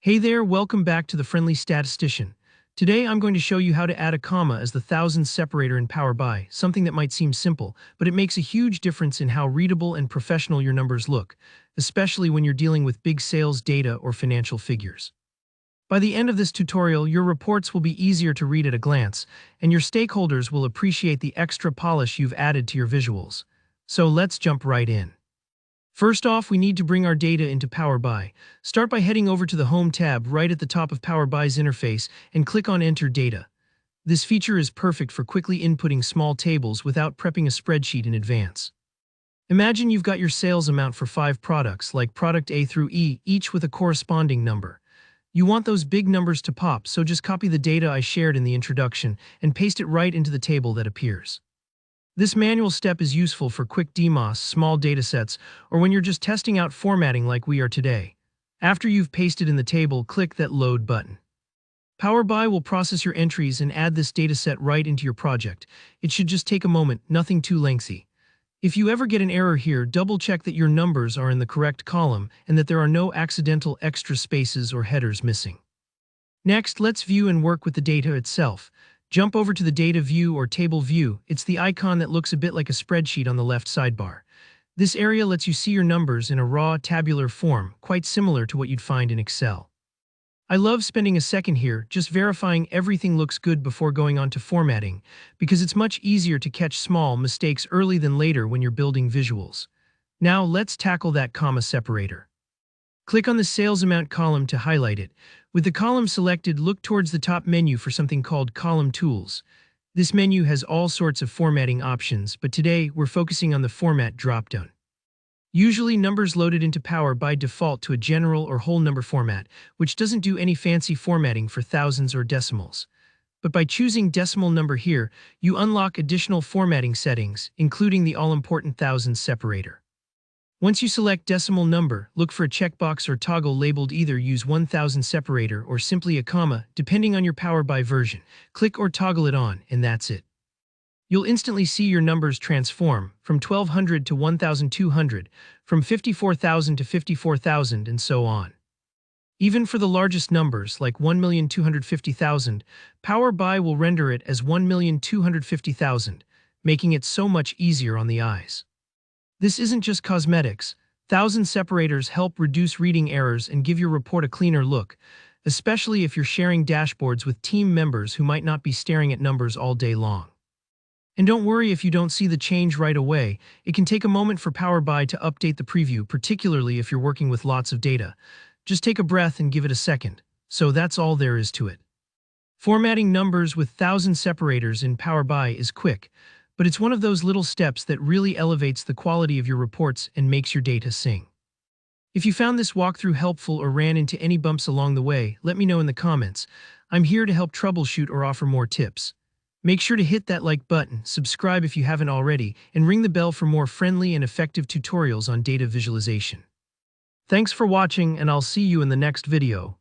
Hey there, welcome back to the Friendly Statistician. Today I'm going to show you how to add a comma as the thousands separator in Power BI, something that might seem simple, but it makes a huge difference in how readable and professional your numbers look, especially when you're dealing with big sales data or financial figures. By the end of this tutorial, your reports will be easier to read at a glance, and your stakeholders will appreciate the extra polish you've added to your visuals. So let's jump right in. First off, we need to bring our data into Power BI. Start by heading over to the Home tab right at the top of Power BI's interface and click on Enter Data. This feature is perfect for quickly inputting small tables without prepping a spreadsheet in advance. Imagine you've got your sales amount for 5 products, like product A through E, each with a corresponding number. You want those big numbers to pop, so just copy the data I shared in the introduction and paste it right into the table that appears. This manual step is useful for quick DMOS, small datasets, or when you're just testing out formatting like we are today. After you've pasted in the table, click that Load button. Power BI will process your entries and add this dataset right into your project. It should just take a moment, nothing too lengthy. If you ever get an error here, double-check that your numbers are in the correct column and that there are no accidental extra spaces or headers missing. Next, let's view and work with the data itself. Jump over to the Data View or Table View. It's the icon that looks a bit like a spreadsheet on the left sidebar. This area lets you see your numbers in a raw, tabular form, quite similar to what you'd find in Excel. I love spending a second here, just verifying everything looks good before going on to formatting, because it's much easier to catch small mistakes early than later when you're building visuals. Now let's tackle that comma separator. Click on the sales amount column to highlight it. With the column selected, look towards the top menu for something called Column Tools. This menu has all sorts of formatting options, but today we're focusing on the Format dropdown. Usually numbers loaded into Power by default to a general or whole number format, which doesn't do any fancy formatting for thousands or decimals. But by choosing decimal number here, you unlock additional formatting settings, including the all-important thousands separator. Once you select decimal number, look for a checkbox or toggle labeled either Use 1000 separator or simply a comma, depending on your Power BI version. Click or toggle it on, and that's it. You'll instantly see your numbers transform from 1200 to 1200, from 54,000 to 54,000, and so on. Even for the largest numbers, like 1,250,000, Power BI will render it as 1,250,000, making it so much easier on the eyes. This isn't just cosmetics. Thousand separators help reduce reading errors and give your report a cleaner look, especially if you're sharing dashboards with team members who might not be staring at numbers all day long. And don't worry if you don't see the change right away. It can take a moment for Power BI to update the preview, particularly if you're working with lots of data. Just take a breath and give it a second. So that's all there is to it. Formatting numbers with thousand separators in Power BI is quick, but it's one of those little steps that really elevates the quality of your reports and makes your data sing. If you found this walkthrough helpful or ran into any bumps along the way, let me know in the comments. I'm here to help troubleshoot or offer more tips. Make sure to hit that like button, subscribe if you haven't already, and ring the bell for more friendly and effective tutorials on data visualization. Thanks for watching, and I'll see you in the next video.